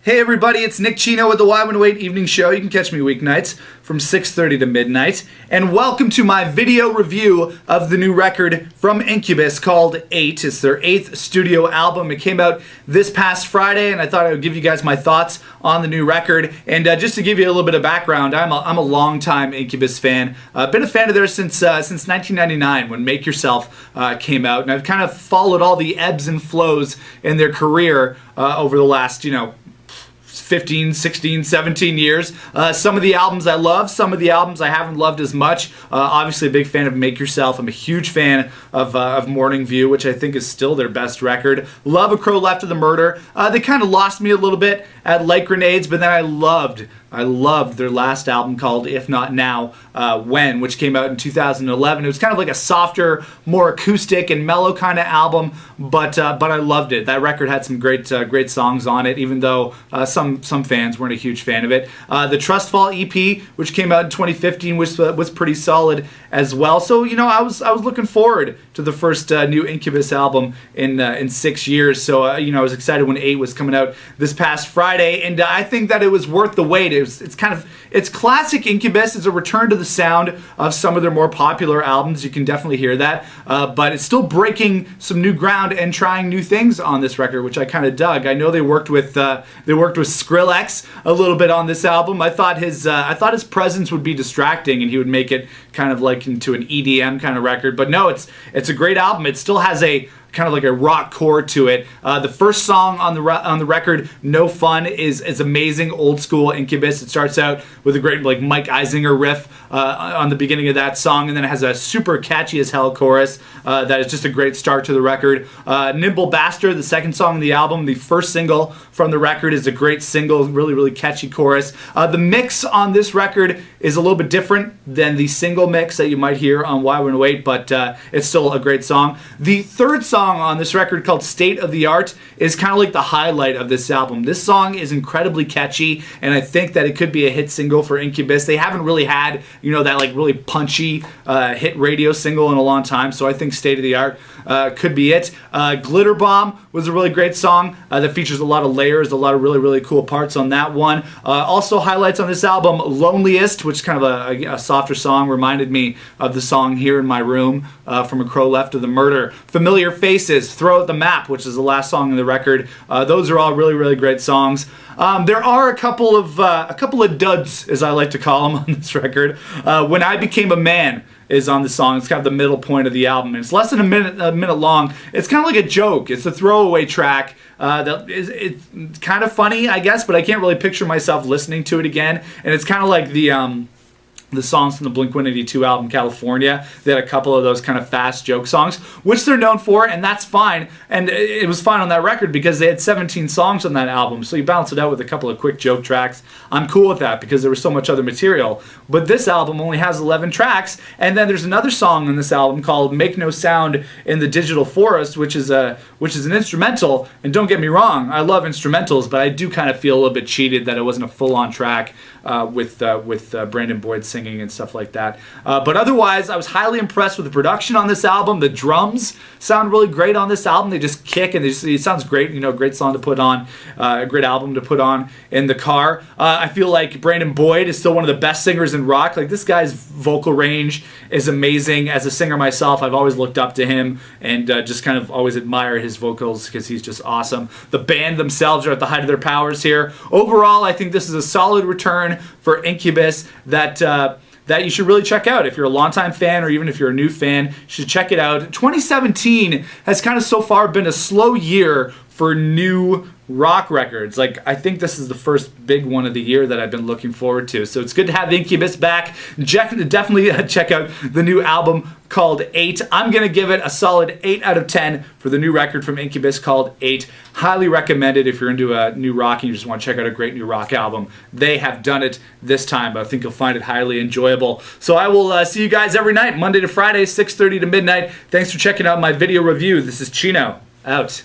Hey everybody, it's Nick Chino with the Why When Wait Evening Show. You can catch me weeknights from 6:30 to midnight. And welcome to my video review of the new record from Incubus called 8. It's their 8th studio album. It came out this past Friday, and I thought I would give you guys my thoughts on the new record. And just to give you a little bit of background, I'm a longtime Incubus fan. I've been a fan of theirs since 1999 when Make Yourself came out. And I've kind of followed all the ebbs and flows in their career over the last, 15, 16, 17 years. Some of the albums I love, some of the albums I haven't loved as much. Obviously a big fan of Make Yourself. I'm a huge fan of Morning View, which I think is still their best record. Love A Crow Left of the Murder. They kind of lost me a little bit at Light Grenades, but then I loved their last album called If Not Now, When, which came out in 2011. It was kind of like a softer, more acoustic and mellow kind of album, but I loved it. That record had some great songs on it, even though some fans weren't a huge fan of it. The Trust Fall EP, which came out in 2015, was pretty solid as well. So I was looking forward to the first new Incubus album in 6 years. So I was excited when 8 was coming out this past Friday, and I think that it was worth the wait. It's classic Incubus. It's a return to the sound of some of their more popular albums. You can definitely hear that, but it's still breaking some new ground and trying new things on this record, which I kind of dug. I know they worked with Skrillex a little bit on this album. I thought his presence would be distracting and he would make it kind of like into an EDM kind of record, but no, it's a great album. It still has a kind of like a rock core to it. The first song on the record, No Fun, is amazing, old school Incubus. It starts out with a great like Mike Eisinger riff on the beginning of that song, and then it has a super catchy as hell chorus that is just a great start to the record. Nimble Bastard, the second song on the album, the first single from the record, is a great single, really catchy chorus. The mix on this record is a little bit different than the single mix that you might hear on Why When Wait, but it's still a great song. The third song on this record, called State of the Art, is kind of like the highlight of this album. This song is incredibly catchy, and I think that it could be a hit single for Incubus. They haven't really had, that like really punchy hit radio single in a long time, so I think State of the Art could be it. Glitter Bomb was a really great song that features a lot of layers, a lot of really cool parts on that one. Also highlights on this album, Loneliest, which is kind of a softer song, reminded me of the song Here in My Room from A Crow Left of the Murder. Familiar Faces, Throw Out the Map, which is the last song on the record. Those are all really great songs. There are a couple of duds, as I like to call them, on this record. When I Became a Man is on the song. It's kind of the middle point of the album. It's less than a minute long. It's kind of like a joke. It's a throwaway track. It's kind of funny, I guess, but I can't really picture myself listening to it again. And it's kind of like the songs from the Blink-182 album, California. They had a couple of those kind of fast joke songs, which they're known for, and that's fine. And it was fine on that record because they had 17 songs on that album, so you balance it out with a couple of quick joke tracks. I'm cool with that because there was so much other material. But this album only has 11 tracks, and then there's another song on this album called Make No Sound in the Digital Forest, which is an instrumental. And don't get me wrong, I love instrumentals, but I do kind of feel a little bit cheated that it wasn't a full-on track with Brandon Boyd singing and stuff like that. But otherwise, I was highly impressed with the production on this album. The drums sound really great on this album. They just kick, and it sounds great. Great song to put on, a great album to put on in the car. I feel like Brandon Boyd is still one of the best singers in rock. Like, this guy's vocal range is amazing. As a singer myself, I've always looked up to him and just kind of always admire his vocals because he's just awesome. The band themselves are at the height of their powers here. Overall, I think this is a solid return for Incubus that you should really check out. If you're a longtime fan or even if you're a new fan, you should check it out. 2017 has kind of so far been a slow year for new rock records. Like, I think this is the first big one of the year that I've been looking forward to. So it's good to have Incubus back. Definitely check out the new album called 8. I'm going to give it a solid 8 out of 10 for the new record from Incubus called 8. Highly recommended if you're into new rock and you just want to check out a great new rock album. They have done it this time, but I think you'll find it highly enjoyable. So I will see you guys every night, Monday to Friday, 6:30 to midnight. Thanks for checking out my video review. This is Chino, out.